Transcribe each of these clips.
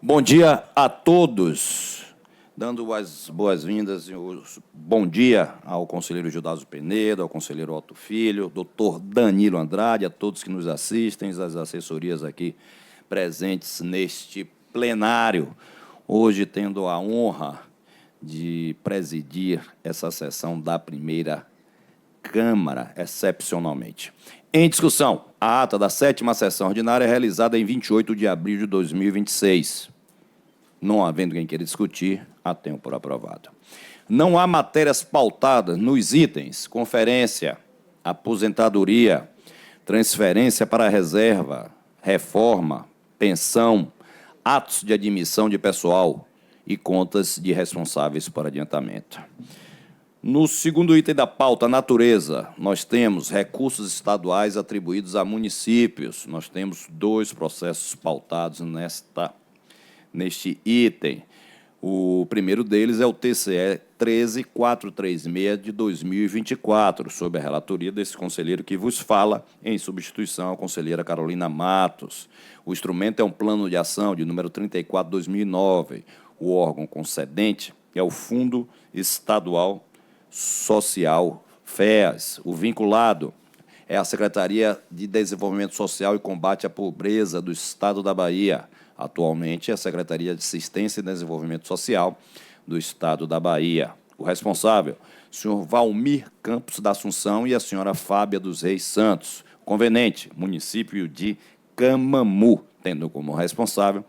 Bom dia a todos. Dando as boas-vindas e bom dia ao conselheiro Gildazo Penedo, ao conselheiro Otto Filho, doutor Danilo Andrade, a todos que nos assistem, as assessorias aqui presentes neste plenário. Hoje, tendo a honra de presidir essa sessão da primeira Câmara, excepcionalmente. Em discussão, a ata da 7ª sessão ordinária é realizada em 28 de abril de 2026. Não havendo quem queira discutir, a tenho por aprovado. Não há matérias pautadas nos itens conferência, aposentadoria, transferência para a reserva, reforma, pensão, atos de admissão de pessoal e contas de responsáveis por adiantamento. No segundo item da pauta, natureza, nós temos recursos estaduais atribuídos a municípios. Nós temos 2 processos pautados neste item. O primeiro deles é o TCE 13436 de 2024, sob a relatoria desse conselheiro que vos fala, em substituição à conselheira Carolina Matos. O instrumento é um plano de ação de número 34/2009. O órgão concedente é o Fundo Estadual Social, FEAS. O vinculado é a Secretaria de Desenvolvimento Social e Combate à Pobreza do Estado da Bahia. Atualmente, é a Secretaria de Assistência e Desenvolvimento Social do Estado da Bahia. O responsável, o senhor Valmir Campos da Assunção e a senhora Fábia dos Reis Santos. Conveniente, município de Camamu, tendo como responsável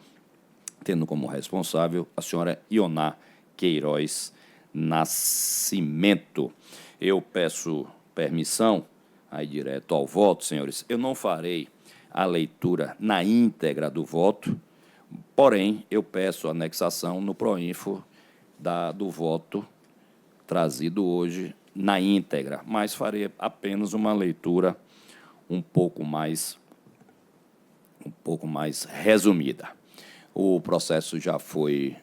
a senhora Ioná Queiroz Nascimento. Eu peço permissão, aí direto ao voto, senhores. Eu não farei a leitura na íntegra do voto, porém, eu peço anexação no proinfo do voto trazido hoje na íntegra, mas farei apenas uma leitura um pouco mais resumida. O processo já foi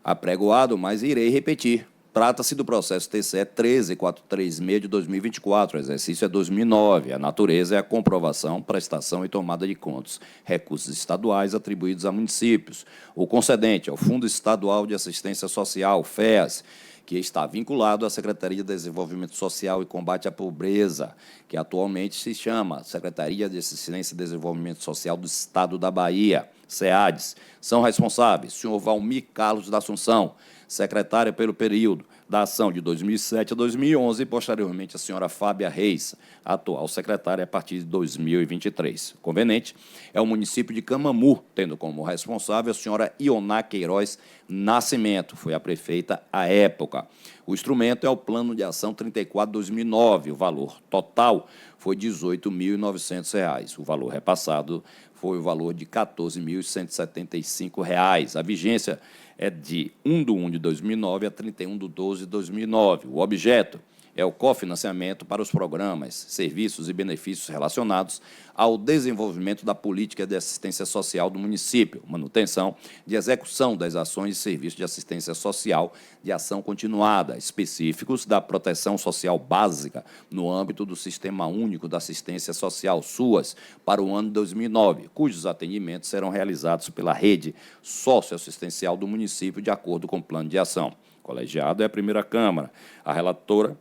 apregoado, mas irei repetir. Trata-se do processo TCE 13436 de 2024, o exercício é 2009. A natureza é a comprovação, prestação e tomada de contas. Recursos estaduais atribuídos a municípios. O concedente é o Fundo Estadual de Assistência Social, FEAS, que está vinculado à Secretaria de Desenvolvimento Social e Combate à Pobreza, que atualmente se chama Secretaria de Assistência e Desenvolvimento Social do Estado da Bahia, SEADES. São responsáveis o senhor Valmir Carlos da Assunção, secretária pelo período da ação de 2007 a 2011, e, posteriormente, a senhora Fábia Reis, atual secretária a partir de 2023. Conveniente é o município de Camamu, tendo como responsável a senhora Ioná Queiroz Nascimento, foi a prefeita à época. O instrumento é o Plano de Ação 34/2009, o valor total foi R$ 18.900. O valor repassado foi o valor de R$ 14.175. A vigência é de 1/1/2009 a 31/12/2009. O objeto é o cofinanciamento para os programas, serviços e benefícios relacionados ao desenvolvimento da política de assistência social do município, manutenção de execução das ações e serviços de assistência social de ação continuada, específicos da proteção social básica no âmbito do Sistema Único da Assistência Social, SUAS, para o ano 2009, cujos atendimentos serão realizados pela rede socioassistencial do município de acordo com o plano de ação. O colegiado é a primeira Câmara. A relator,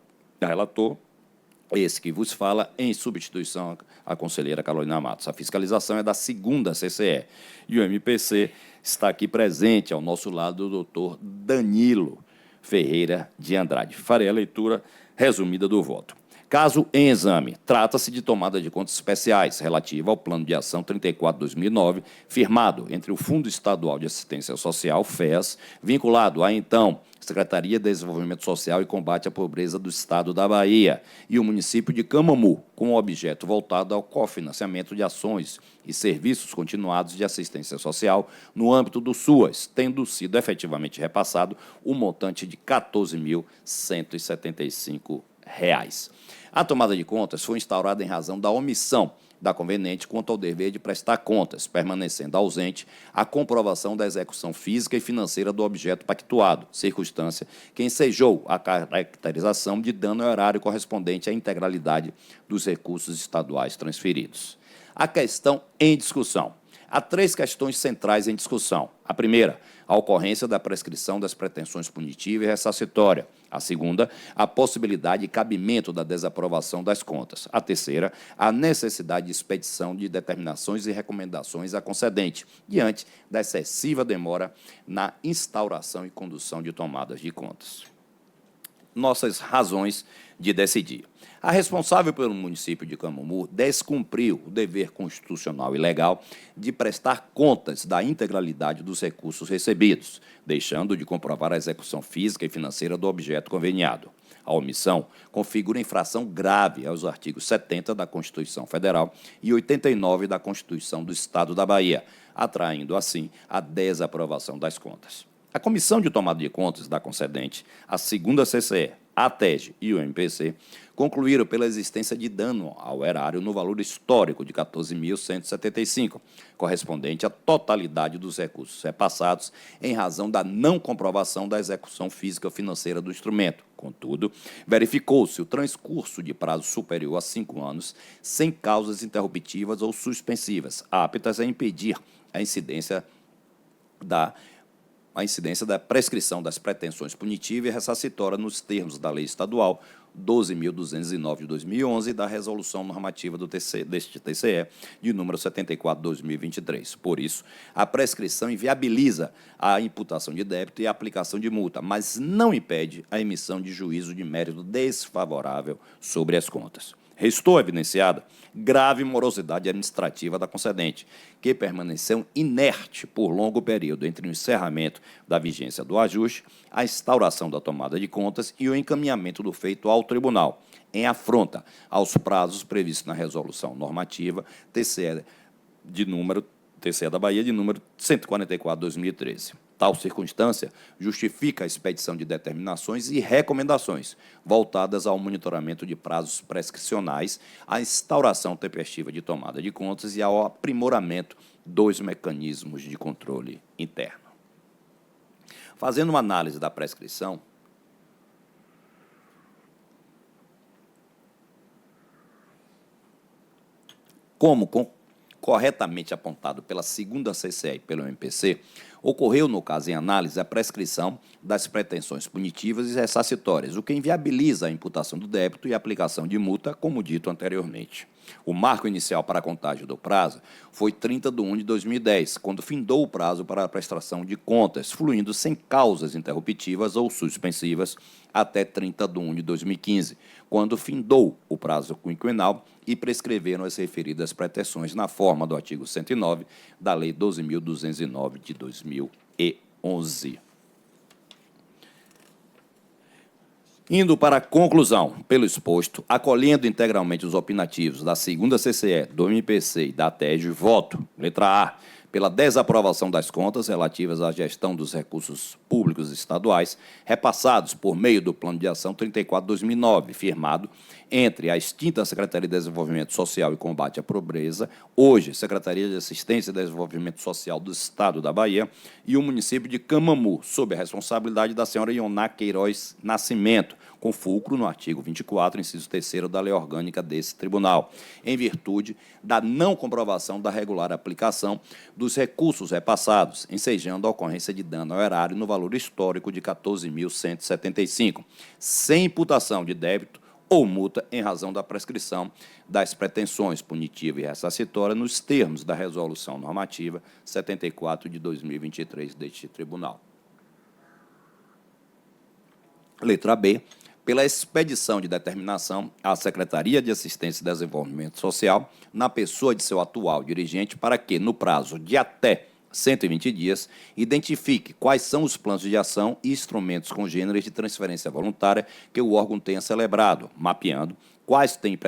esse que vos fala, em substituição à conselheira Carolina Matos. A fiscalização é da 2ª CCE. E o MPC está aqui presente, ao nosso lado, o doutor Danilo Ferreira de Andrade. Farei a leitura resumida do voto. Caso em exame, trata-se de tomada de contas especiais relativa ao Plano de Ação 34/2009, firmado entre o Fundo Estadual de Assistência Social, FEAS, vinculado à, então, Secretaria de Desenvolvimento Social e Combate à Pobreza do Estado da Bahia, e o município de Camamu, com objeto voltado ao cofinanciamento de ações e serviços continuados de assistência social no âmbito do SUAS, tendo sido efetivamente repassado o montante de R$ 14.175. A tomada de contas foi instaurada em razão da omissão da conveniente quanto ao dever de prestar contas, permanecendo ausente a comprovação da execução física e financeira do objeto pactuado, circunstância que ensejou a caracterização de dano horário correspondente à integralidade dos recursos estaduais transferidos. A questão em discussão. Há três questões centrais em discussão. A primeira, a ocorrência da prescrição das pretensões punitiva e ressarcitória. A segunda, a possibilidade e cabimento da desaprovação das contas. A terceira, a necessidade de expedição de determinações e recomendações à concedente, diante da excessiva demora na instauração e condução de tomadas de contas. Nossas razões de decidir. A responsável pelo município de Camamu descumpriu o dever constitucional e legal de prestar contas da integralidade dos recursos recebidos, deixando de comprovar a execução física e financeira do objeto conveniado. A omissão configura infração grave aos artigos 70 da Constituição Federal e 89 da Constituição do Estado da Bahia, atraindo, assim, a desaprovação das contas. A Comissão de Tomada de Contas da concedente, a segunda CCE, a TEG e o MPC concluíram pela existência de dano ao erário no valor histórico de R$ 14.175, correspondente à totalidade dos recursos repassados em razão da não comprovação da execução física ou financeira do instrumento. Contudo, verificou-se o transcurso de prazo superior a 5 anos, sem causas interruptivas ou suspensivas, aptas a impedir a incidência da prescrição das pretensões punitiva e ressarcitória nos termos da Lei Estadual 12.209 de 2011 e da Resolução Normativa deste TCE, de número 74 de 2023. Por isso, a prescrição inviabiliza a imputação de débito e a aplicação de multa, mas não impede a emissão de juízo de mérito desfavorável sobre as contas. Restou evidenciada grave morosidade administrativa da concedente, que permaneceu inerte por longo período entre o encerramento da vigência do ajuste, a instauração da tomada de contas e o encaminhamento do feito ao tribunal, em afronta aos prazos previstos na resolução normativa TCE da Bahia, de número 144 de 2013. Tal circunstância justifica a expedição de determinações e recomendações voltadas ao monitoramento de prazos prescricionais, à instauração tempestiva de tomada de contas e ao aprimoramento dos mecanismos de controle interno. Fazendo uma análise da prescrição, como corretamente apontado pela segunda CCE e pelo MPC, ocorreu, no caso em análise, a prescrição das pretensões punitivas e ressarcitórias, o que inviabiliza a imputação do débito e a aplicação de multa, como dito anteriormente. O marco inicial para a contagem do prazo foi 30 de 1 de 2010, quando findou o prazo para a prestação de contas, fluindo sem causas interruptivas ou suspensivas até 30 de 1 de 2015, quando findou o prazo quinquenal e prescreveram as referidas pretensões na forma do artigo 109 da Lei 12.209 de 2011. Indo para a conclusão, pelo exposto, acolhendo integralmente os opinativos da segunda CCE, do MPC e da TEG, voto, letra A, pela desaprovação das contas relativas à gestão dos recursos públicos estaduais repassados por meio do Plano de Ação 34/2009, firmado entre a extinta Secretaria de Desenvolvimento Social e Combate à Pobreza, hoje Secretaria de Assistência e Desenvolvimento Social do Estado da Bahia, e o município de Camamu, sob a responsabilidade da senhora Ioná Queiroz Nascimento, com fulcro no artigo 24, inciso 3º da Lei Orgânica desse Tribunal, em virtude da não comprovação da regular aplicação dos recursos repassados, ensejando a ocorrência de dano ao erário no valor histórico de R$ 14.175, sem imputação de débito ou multa em razão da prescrição das pretensões punitiva e ressarcitória nos termos da Resolução Normativa 74 de 2023 deste Tribunal. Letra B, pela expedição de determinação à Secretaria de Assistência e Desenvolvimento Social, na pessoa de seu atual dirigente, para que, no prazo de até 120 dias, identifique quais são os planos de ação e instrumentos congêneres de transferência voluntária que o órgão tenha celebrado, mapeando quais têm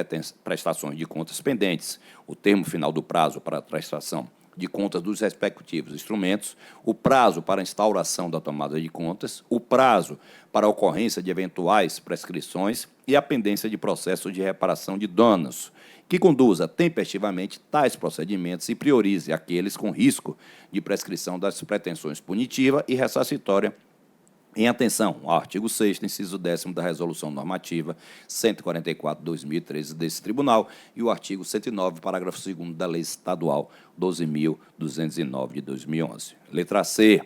prestações de contas pendentes, o termo final do prazo para a prestação de contas dos respectivos instrumentos, o prazo para a instauração da tomada de contas, o prazo para a ocorrência de eventuais prescrições e a pendência de processos de reparação de danos, que conduza tempestivamente tais procedimentos e priorize aqueles com risco de prescrição das pretensões punitiva e ressarcitória Em atenção ao artigo 6º, inciso 10º da Resolução Normativa 144/2013 desse Tribunal e o artigo 109, parágrafo 2º da Lei Estadual 12.209 de 2011. Letra C.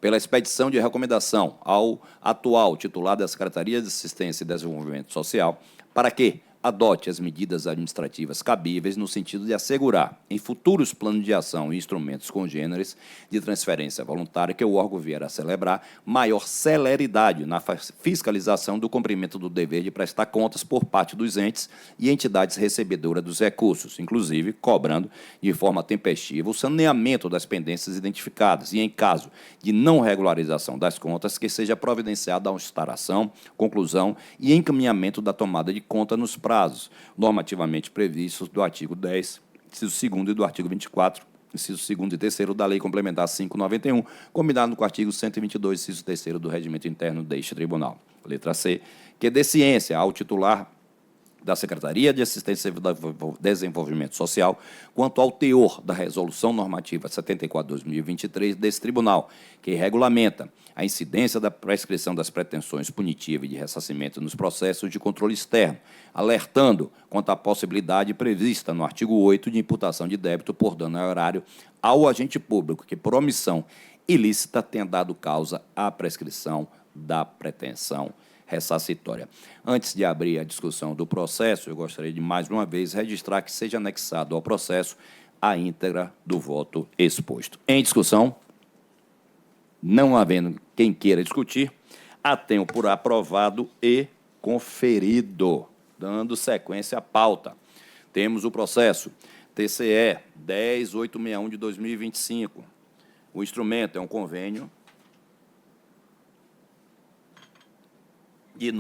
Pela expedição de recomendação ao atual titular da Secretaria de Assistência e Desenvolvimento Social para que adote as medidas administrativas cabíveis no sentido de assegurar, em futuros planos de ação e instrumentos congêneres de transferência voluntária que o órgão vier a celebrar, maior celeridade na fiscalização do cumprimento do dever de prestar contas por parte dos entes e entidades recebedoras dos recursos, inclusive cobrando de forma tempestiva o saneamento das pendências identificadas e, em caso de não regularização das contas, que seja providenciada a instauração, conclusão e encaminhamento da tomada de conta nos prazos normativamente previstos do artigo 10, inciso 2º e do artigo 24, inciso 2º e 3º da Lei Complementar 591, combinado com o artigo 122, inciso 3º do Regimento Interno deste Tribunal. Letra C. Que dê ciência ao titular da Secretaria de Assistência e Desenvolvimento Social quanto ao teor da Resolução Normativa 74/2023 desse Tribunal, que regulamenta a incidência da prescrição das pretensões punitivas e de ressarcimento nos processos de controle externo, alertando quanto à possibilidade prevista no artigo 8 de imputação de débito por dano horário ao agente público que, por omissão ilícita, tenha dado causa à prescrição da pretensão ressarcitória. Antes de abrir a discussão do processo, eu gostaria de, mais uma vez, registrar que seja anexado ao processo a íntegra do voto exposto. Em discussão, não havendo quem queira discutir, a tenho por aprovado e conferido. Dando sequência à pauta, temos o processo TCE 10861 de 2025. O instrumento é um convênio de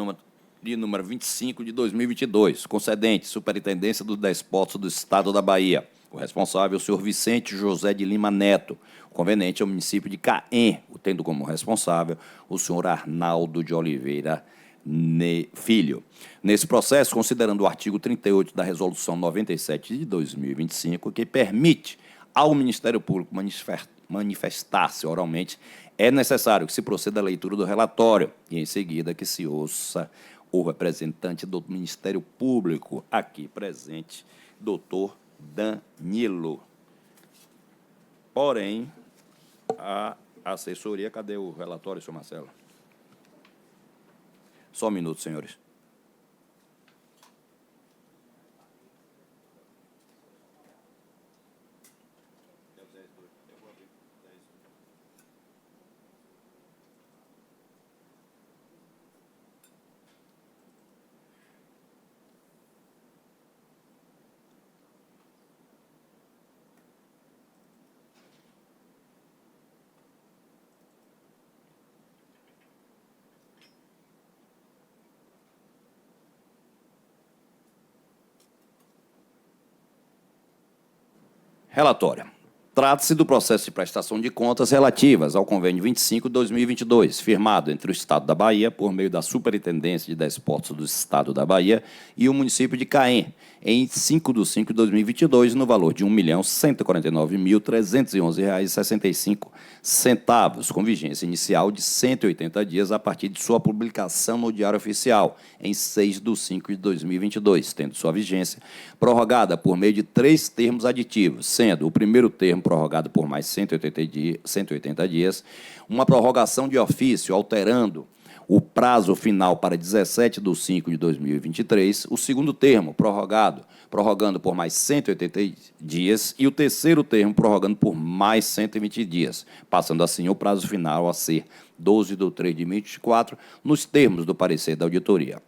número 25 de 2022, concedente Superintendência dos Despóticos do Estado da Bahia. O responsável é o senhor Vicente José de Lima Neto. O conveniente é o município de Caém, tendo como responsável o senhor Arnaldo de Oliveira Filho. Nesse processo, considerando o artigo 38 da Resolução 97 de 2025, que permite ao Ministério Público manifestar-se oralmente, é necessário que se proceda à leitura do relatório e, em seguida, que se ouça o representante do Ministério Público, aqui presente, doutor Danilo. Porém, a assessoria, cadê o relatório, senhor Marcelo? Só um minuto, senhores. Relatório. Trata-se do processo de prestação de contas relativas ao Convênio 25/2022, firmado entre o Estado da Bahia, por meio da Superintendência de Despóticos do Estado da Bahia, e o município de Caém, em 5/5/2022, no valor de R$ 1.149.311,65, com vigência inicial de 180 dias a partir de sua publicação no Diário Oficial, em 6/5/2022, tendo sua vigência prorrogada por meio de 3 termos aditivos, sendo o primeiro termo prorrogado por mais 180 dias, uma prorrogação de ofício alterando o prazo final para 17/5/2023, o segundo termo prorrogando por mais 180 dias e o terceiro termo prorrogando por mais 120 dias, passando assim o prazo final a ser 12/3/2024, nos termos do parecer da auditoria.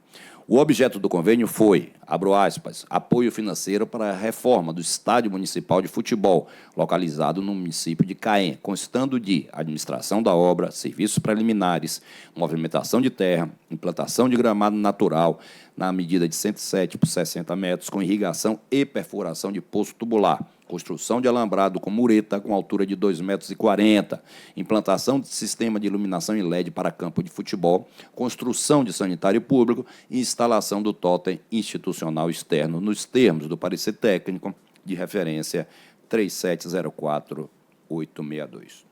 O objeto do convênio foi, abro aspas, apoio financeiro para a reforma do Estádio Municipal de Futebol, localizado no município de Caém, constando de administração da obra, serviços preliminares, movimentação de terra, implantação de gramado natural, na medida de 107 por 60 metros, com irrigação e perfuração de poço tubular, construção de alambrado com mureta com altura de 2,40 metros, implantação de sistema de iluminação em LED para campo de futebol, construção de sanitário público e instalação do tótem institucional externo, nos termos do parecer técnico de referência 3704862.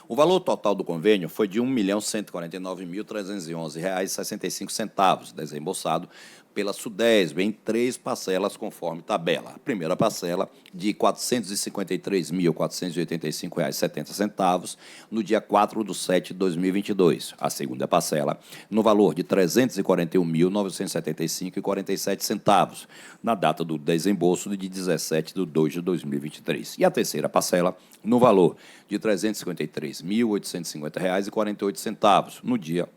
O valor total do convênio foi de R$ 1.149.311,65, desembolsado pela Sudesb em 3 parcelas, conforme tabela. A primeira parcela, de R$ 453.485,70, no dia 4/7/2022. A segunda parcela, no valor de R$ 341.975,47, na data do desembolso de 17/2/2023. E a terceira parcela, no valor de R$ 353.850,48, no dia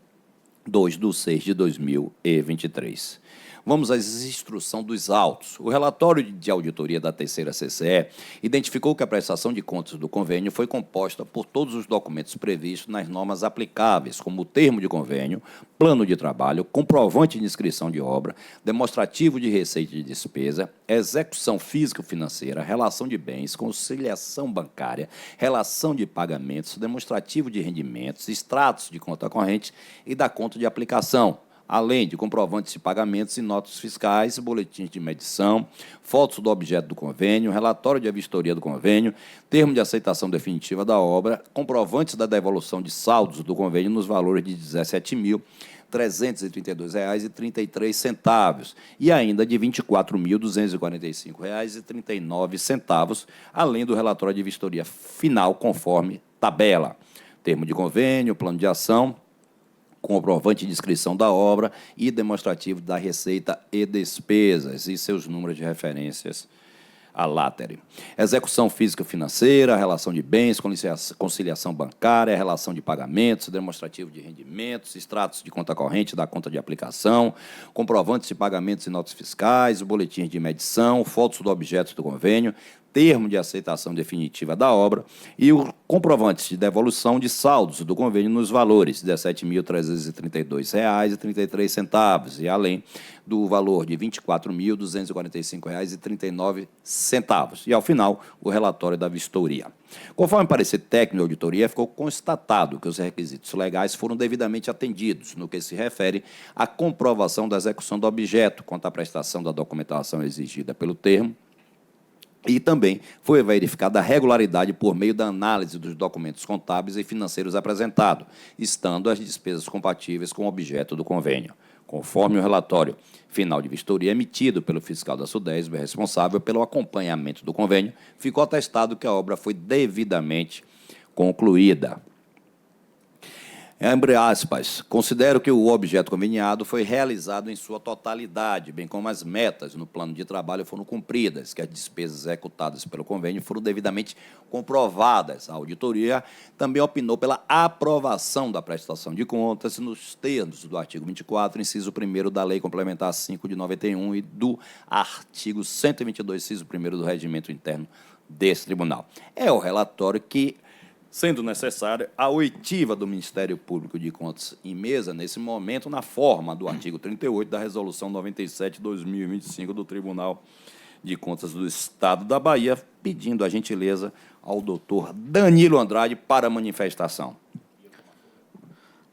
2/6/2023. Vamos às instruções dos autos. O relatório de auditoria da terceira CCE identificou que a prestação de contas do convênio foi composta por todos os documentos previstos nas normas aplicáveis, como o termo de convênio, plano de trabalho, comprovante de inscrição de obra, demonstrativo de receita e despesa, execução físico-financeira, relação de bens, conciliação bancária, relação de pagamentos, demonstrativo de rendimentos, extratos de conta corrente e da conta de aplicação, além de comprovantes de pagamentos e notas fiscais, boletins de medição, fotos do objeto do convênio, relatório de vistoria do convênio, termo de aceitação definitiva da obra, comprovantes da devolução de saldos do convênio nos valores de R$ 17.332,33 e ainda de R$ 24.245,39, além do relatório de vistoria final, conforme tabela. Termo de convênio, plano de ação, comprovante de inscrição da obra e demonstrativo da receita e despesas e seus números de referências a látere. Execução física-financeira, relação de bens, conciliação bancária, relação de pagamentos, demonstrativo de rendimentos, extratos de conta corrente da conta de aplicação, comprovantes de pagamentos e notas fiscais, boletins de medição, fotos do objeto do convênio, termo de aceitação definitiva da obra e o comprovante de devolução de saldos do convênio nos valores de R$ 17.332,33 e além do valor de R$ 24.245,39 e, ao final, o relatório da vistoria. Conforme parecer técnico de auditoria, ficou constatado que os requisitos legais foram devidamente atendidos no que se refere à comprovação da execução do objeto quanto à prestação da documentação exigida pelo termo, e também foi verificada a regularidade por meio da análise dos documentos contábeis e financeiros apresentados, estando as despesas compatíveis com o objeto do convênio. Conforme o relatório final de vistoria emitido pelo fiscal da Sudesb, responsável pelo acompanhamento do convênio, ficou atestado que a obra foi devidamente concluída. Abre aspas, considero que o objeto conveniado foi realizado em sua totalidade, bem como as metas no plano de trabalho foram cumpridas, que as despesas executadas pelo convênio foram devidamente comprovadas. A auditoria também opinou pela aprovação da prestação de contas nos termos do artigo 24, inciso 1º da Lei Complementar 5 de 91 e do artigo 122, inciso 1º do Regimento Interno desse tribunal. É o relatório que, sendo necessária a oitiva do Ministério Público de Contas em mesa, nesse momento, na forma do artigo 38 da Resolução 97/2025 do Tribunal de Contas do Estado da Bahia, pedindo a gentileza ao doutor Danilo Andrade para a manifestação.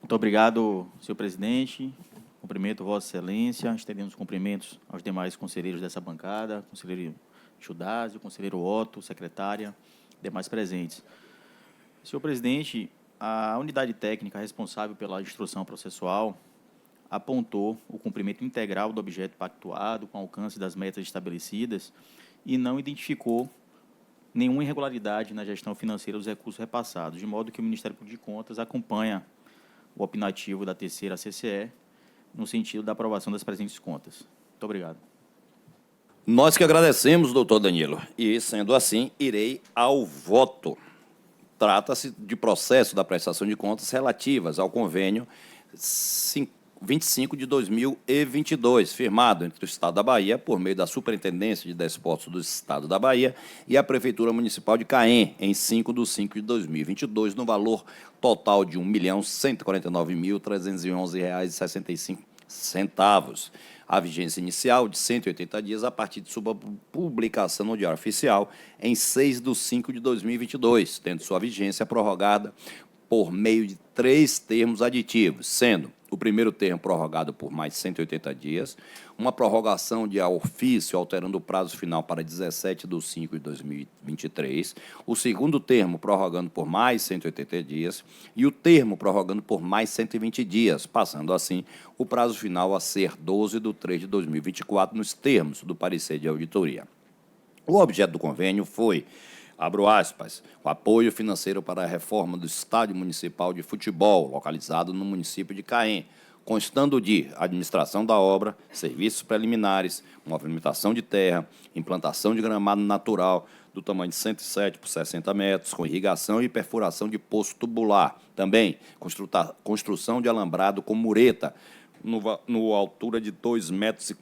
Muito obrigado, senhor presidente. Cumprimento Vossa Excelência. Estendemos cumprimentos aos demais conselheiros dessa bancada, conselheiro Chudásio, conselheiro Otto, secretária, demais presentes. Senhor presidente, a unidade técnica responsável pela instrução processual apontou o cumprimento integral do objeto pactuado com alcance das metas estabelecidas e não identificou nenhuma irregularidade na gestão financeira dos recursos repassados, de modo que o Ministério Público de Contas acompanha o opinativo da terceira CCE no sentido da aprovação das presentes contas. Muito obrigado. Nós que agradecemos, doutor Danilo, e, sendo assim, irei ao voto. Trata-se de processo da prestação de contas relativas ao convênio 25 de 2022, firmado entre o Estado da Bahia, por meio da Superintendência de Despósitos do Estado da Bahia, e a Prefeitura Municipal de Caém, em 5/5/2022, no valor total de R$ 1.149.311,65. A vigência inicial de 180 dias a partir de sua publicação no Diário Oficial em 6/5/2022, tendo sua vigência prorrogada por meio de 3 termos aditivos, sendo o primeiro termo prorrogado por mais 180 dias, uma prorrogação de ofício alterando o prazo final para 17 de 5 de 2023, o segundo termo prorrogando por mais 180 dias e o termo prorrogando por mais 120 dias, passando assim o prazo final a ser 12 de 3 de 2024 nos termos do parecer de auditoria. O objeto do convênio foi, abro aspas, o apoio financeiro para a reforma do Estádio Municipal de Futebol, localizado no município de Caém, constando de administração da obra, serviços preliminares, movimentação de terra, implantação de gramado natural do tamanho de 107 por 60 metros, com irrigação e perfuração de poço tubular. Também, construção de alambrado com mureta, no altura de 2,40 metros,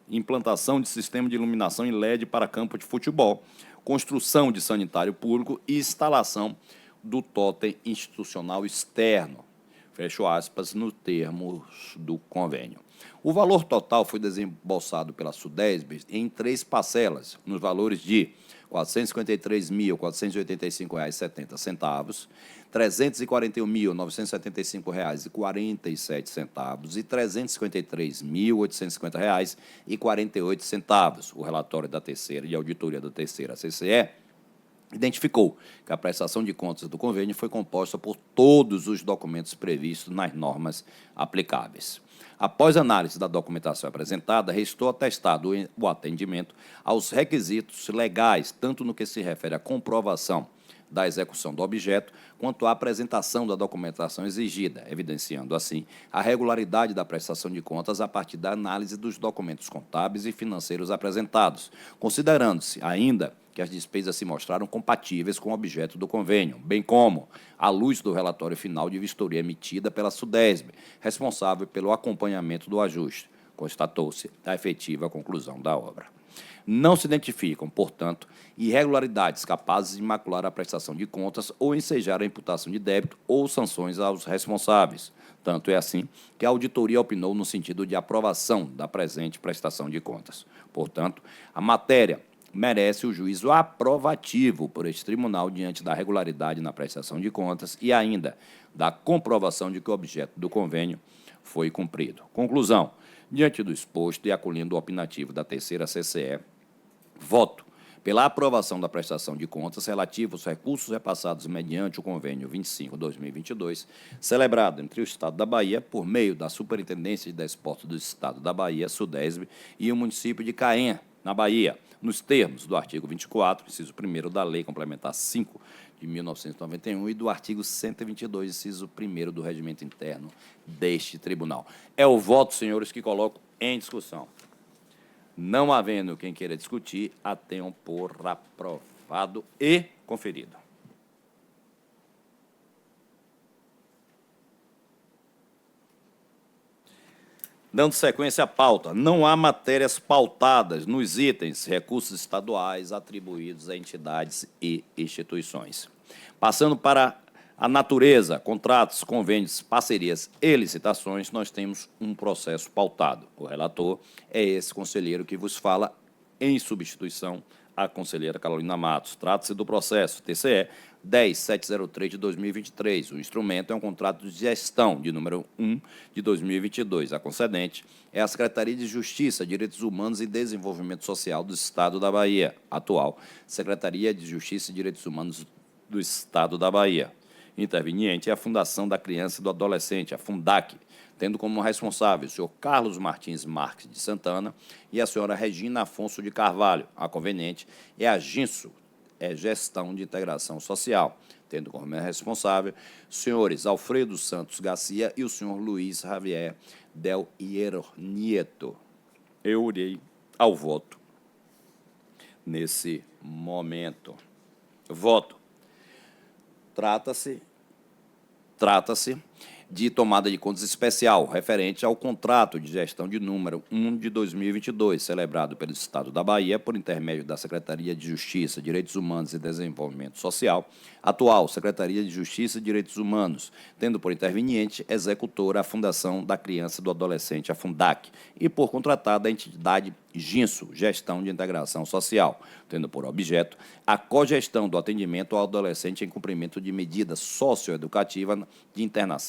implantação de sistema de iluminação em LED para campo de futebol, construção de sanitário público e instalação do totem institucional externo. Fecho aspas, no termos do convênio. O valor total foi desembolsado pela SUDESB em 3 parcelas, nos valores de R$ 453.485,70, R$ 341.975,47 e R$ 353.850,48. O relatório da terceira e auditoria da terceira CCE identificou que a prestação de contas do convênio foi composta por todos os documentos previstos nas normas aplicáveis. Após análise da documentação apresentada, restou atestado o atendimento aos requisitos legais, tanto no que se refere à comprovação da execução do objeto, quanto à apresentação da documentação exigida, evidenciando, assim, a regularidade da prestação de contas a partir da análise dos documentos contábeis e financeiros apresentados, considerando-se ainda que as despesas se mostraram compatíveis com o objeto do convênio, bem como à luz do relatório final de vistoria emitida pela SUDESB, responsável pelo acompanhamento do ajuste. Constatou-se a efetiva conclusão da obra. Não se identificam, portanto, irregularidades capazes de macular a prestação de contas ou ensejar a imputação de débito ou sanções aos responsáveis. Tanto é assim que a auditoria opinou no sentido de aprovação da presente prestação de contas. Portanto, a matéria merece o juízo aprovativo por este tribunal diante da regularidade na prestação de contas e ainda da comprovação de que o objeto do convênio foi cumprido. Conclusão. Diante do exposto e acolhendo o opinativo da terceira CCE, voto pela aprovação da prestação de contas relativa aos recursos repassados mediante o convênio 25/2022, celebrado entre o Estado da Bahia, por meio da Superintendência de Desportos do Estado da Bahia, SUDESB, e o município de Caém, na Bahia, nos termos do artigo 24, inciso 1º da Lei Complementar 5 de 1991 e do artigo 122, inciso 1º do Regimento Interno deste tribunal. É o voto, senhores, que coloco em discussão. Não havendo quem queira discutir, a tenham por aprovado e conferido. Dando sequência à pauta, não há matérias pautadas nos itens recursos estaduais atribuídos a entidades e instituições. Passando para a natureza, contratos, convênios, parcerias e licitações, nós temos um processo pautado. O relator é esse conselheiro que vos fala em substituição à conselheira Carolina Matos. Trata-se do processo TCE 10703 de 2023. O instrumento é um contrato de gestão de número 1 de 2022. A concedente é a Secretaria de Justiça, Direitos Humanos e Desenvolvimento Social do Estado da Bahia, atual Secretaria de Justiça e Direitos Humanos do Estado da Bahia. Interveniente é a Fundação da Criança e do Adolescente, a Fundac, tendo como responsável o senhor Carlos Martins Marques de Santana e a senhora Regina Afonso de Carvalho. A conveniente é a GINSO, Gestão de Integração Social, tendo como responsável os senhores Alfredo Santos Garcia e o senhor Luiz Javier Del Hierro Nieto. Eu irei ao voto nesse momento. Voto. Trata-se de tomada de contas especial, referente ao contrato de gestão de número 1 de 2022, celebrado pelo Estado da Bahia por intermédio da Secretaria de Justiça, Direitos Humanos e Desenvolvimento Social, atual Secretaria de Justiça e Direitos Humanos, tendo por interveniente executora a Fundação da Criança e do Adolescente, a Fundac, e por contratada a entidade GINSO, Gestão de Integração Social, tendo por objeto a cogestão do atendimento ao adolescente em cumprimento de medida socioeducativa de internação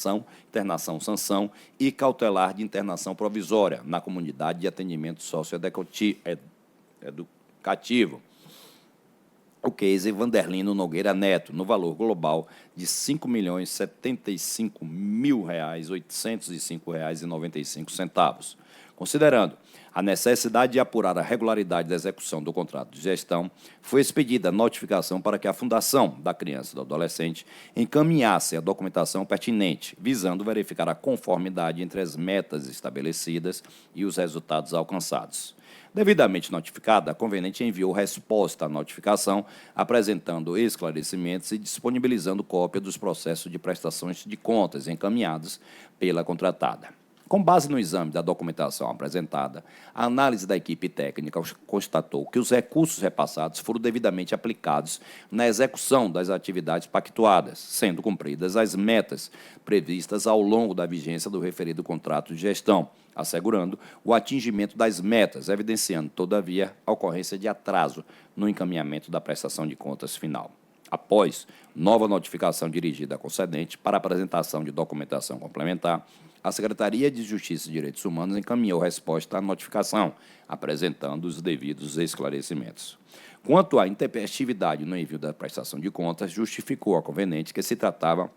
internação sanção e cautelar de internação provisória na comunidade de atendimento socioeducativo, o case Vanderlino Nogueira Neto, no valor global de R$ 5.075.805,95. Considerando a necessidade de apurar a regularidade da execução do contrato de gestão, foi expedida notificação para que a Fundação da Criança e do Adolescente encaminhasse a documentação pertinente, visando verificar a conformidade entre as metas estabelecidas e os resultados alcançados. Devidamente notificada, a conveniente enviou resposta à notificação, apresentando esclarecimentos e disponibilizando cópia dos processos de prestações de contas encaminhados pela contratada. Com base no exame da documentação apresentada, a análise da equipe técnica constatou que os recursos repassados foram devidamente aplicados na execução das atividades pactuadas, sendo cumpridas as metas previstas ao longo da vigência do referido contrato de gestão, assegurando o atingimento das metas, evidenciando, todavia, a ocorrência de atraso no encaminhamento da prestação de contas final. Após nova notificação dirigida à concedente para apresentação de documentação complementar, a Secretaria de Justiça e Direitos Humanos encaminhou resposta à notificação, apresentando os devidos esclarecimentos. Quanto à intempestividade no envio da prestação de contas, justificou a conveniente que se tratava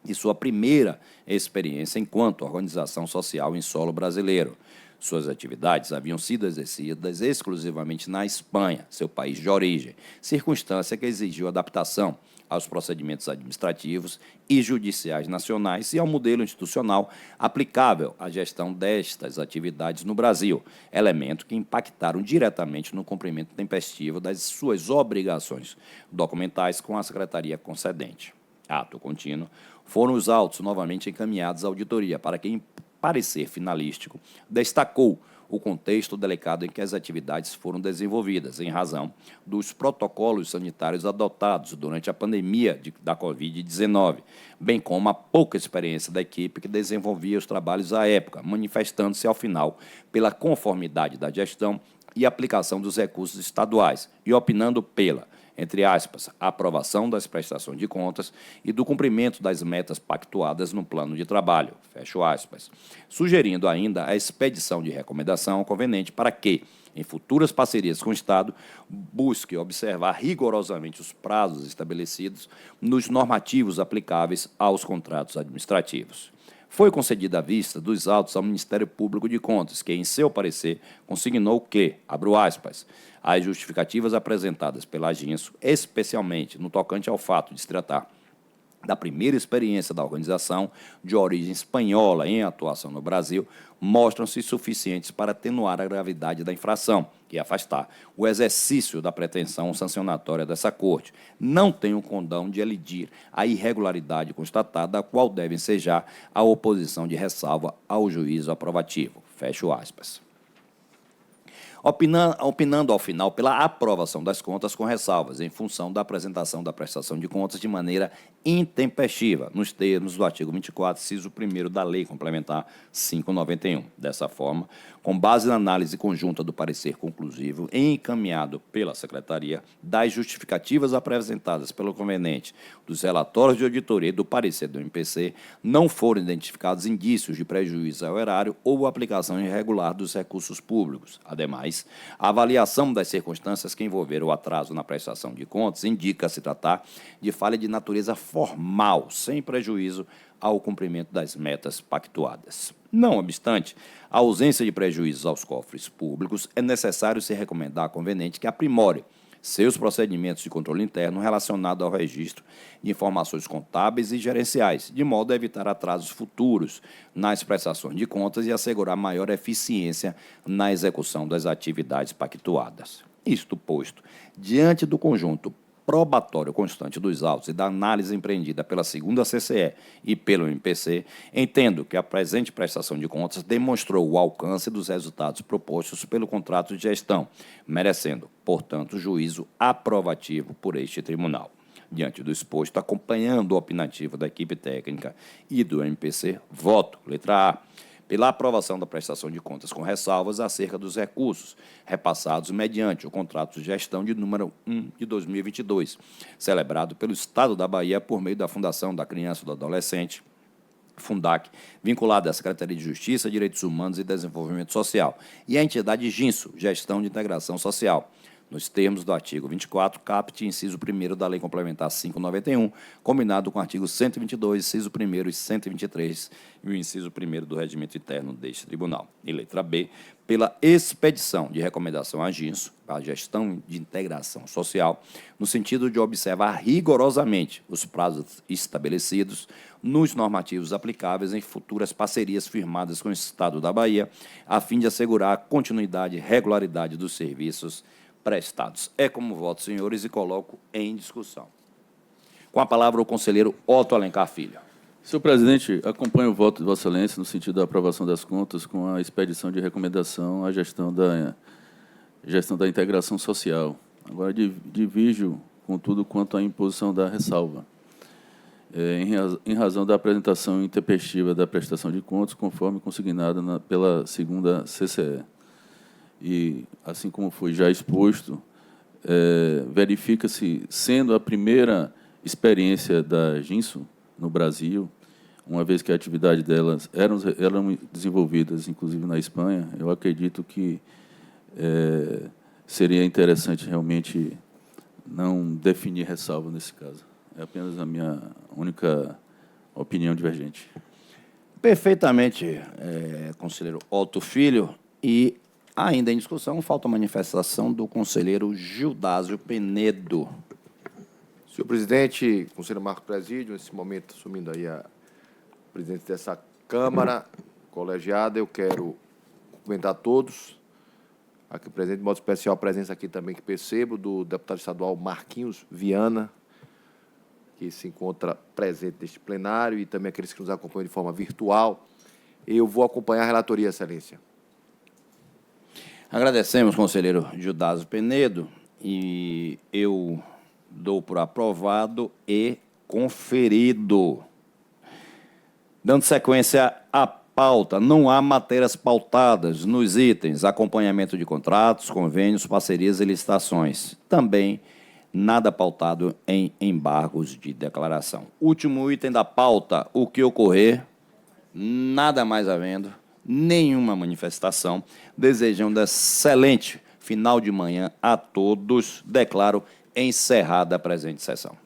de sua primeira experiência enquanto organização social em solo brasileiro. Suas atividades haviam sido exercidas exclusivamente na Espanha, seu país de origem, circunstância que exigiu adaptação aos procedimentos administrativos e judiciais nacionais e ao modelo institucional aplicável à gestão destas atividades no Brasil, elemento que impactaram diretamente no cumprimento tempestivo das suas obrigações documentais com a Secretaria concedente. Ato contínuo, foram os autos novamente encaminhados à auditoria, para que, em parecer finalístico, destacou o contexto delicado em que as atividades foram desenvolvidas, em razão dos protocolos sanitários adotados durante a pandemia da Covid-19, bem como a pouca experiência da equipe que desenvolvia os trabalhos à época, manifestando-se, ao final, pela conformidade da gestão e aplicação dos recursos estaduais, e opinando pela, entre aspas, a aprovação das prestações de contas e do cumprimento das metas pactuadas no plano de trabalho, fecho aspas, sugerindo ainda a expedição de recomendação conveniente para que, em futuras parcerias com o Estado, busque observar rigorosamente os prazos estabelecidos nos normativos aplicáveis aos contratos administrativos. Foi concedida a vista dos autos ao Ministério Público de Contas, que, em seu parecer, consignou que, abro aspas, as justificativas apresentadas pela Aginso, especialmente no tocante ao fato de se tratar da primeira experiência da organização de origem espanhola em atuação no Brasil, mostram-se suficientes para atenuar a gravidade da infração e afastar o exercício da pretensão sancionatória dessa Corte. Não tem o condão de elidir a irregularidade constatada, a qual deve ensejar a oposição de ressalva ao juízo aprovativo. Fecho aspas. Opinando ao final pela aprovação das contas com ressalvas, em função da apresentação da prestação de contas de maneira intempestiva, nos termos do artigo 24, inciso 1º da Lei Complementar 591. Dessa forma, com base na análise conjunta do parecer conclusivo encaminhado pela Secretaria, das justificativas apresentadas pelo conveniente, dos relatórios de auditoria e do parecer do MPC, não foram identificados indícios de prejuízo ao erário ou aplicação irregular dos recursos públicos. Ademais, a avaliação das circunstâncias que envolveram o atraso na prestação de contas indica se tratar de falha de natureza formal, sem prejuízo ao cumprimento das metas pactuadas. Não obstante, a ausência de prejuízos aos cofres públicos, é necessário se recomendar à conveniente que aprimore seus procedimentos de controle interno relacionados ao registro de informações contábeis e gerenciais, de modo a evitar atrasos futuros nas prestações de contas e assegurar maior eficiência na execução das atividades pactuadas. Isto posto, diante do conjunto probatório constante dos autos e da análise empreendida pela segunda CCE e pelo MPC, entendo que a presente prestação de contas demonstrou o alcance dos resultados propostos pelo contrato de gestão, merecendo, portanto, juízo aprovativo por este tribunal. Diante do exposto, acompanhando o opinativo da equipe técnica e do MPC, voto, letra A, pela aprovação da prestação de contas com ressalvas acerca dos recursos repassados mediante o contrato de gestão de número 1 de 2022, celebrado pelo Estado da Bahia por meio da Fundação da Criança e do Adolescente, Fundac, vinculada à Secretaria de Justiça, Direitos Humanos e Desenvolvimento Social, e à entidade GINSO, Gestão de Integração Social, nos termos do artigo 24, caput, inciso 1º da Lei Complementar 591, combinado com o artigo 122, inciso 1º e 123, e o inciso 1º do Regimento Interno deste Tribunal. E letra B, pela expedição de recomendação à GINSO, a Gestão de Integração Social, no sentido de observar rigorosamente os prazos estabelecidos nos normativos aplicáveis em futuras parcerias firmadas com o Estado da Bahia, a fim de assegurar a continuidade e regularidade dos serviços prestados. É como voto, senhores, e coloco em discussão. Com a palavra o conselheiro Otto Alencar Filho. Senhor presidente, acompanho o voto de Vossa Excelência no sentido da aprovação das contas com a expedição de recomendação à gestão da integração social. Agora, divijo, contudo, quanto à imposição da ressalva, em razão da apresentação intempestiva da prestação de contas, conforme consignada pela segunda CCE. E, assim como foi já exposto, verifica-se, sendo a primeira experiência da GINSO no Brasil, uma vez que a atividade delas eram desenvolvidas, inclusive, na Espanha, eu acredito que seria interessante realmente não definir ressalva nesse caso. É apenas a minha única opinião divergente. Perfeitamente, conselheiro Otto Filho. E, ainda em discussão, falta a manifestação do conselheiro Gildásio Penedo. Senhor presidente, conselheiro Marco Presídio, nesse momento assumindo aí a presidência dessa Câmara colegiada, eu quero cumprimentar todos. Aqui presente, de modo especial, a presença aqui também que percebo do deputado estadual Marquinhos Viana, que se encontra presente neste plenário, e também aqueles que nos acompanham de forma virtual. Eu vou acompanhar a relatoria, Excelência. Agradecemos, conselheiro Gildásio Penedo, e eu dou por aprovado e conferido. Dando sequência à pauta, não há matérias pautadas nos itens acompanhamento de contratos, convênios, parcerias e licitações. Também nada pautado em embargos de declaração. Último item da pauta, o que ocorrer, nada mais havendo, nenhuma manifestação. Desejando excelente final de manhã a todos, declaro encerrada a presente sessão.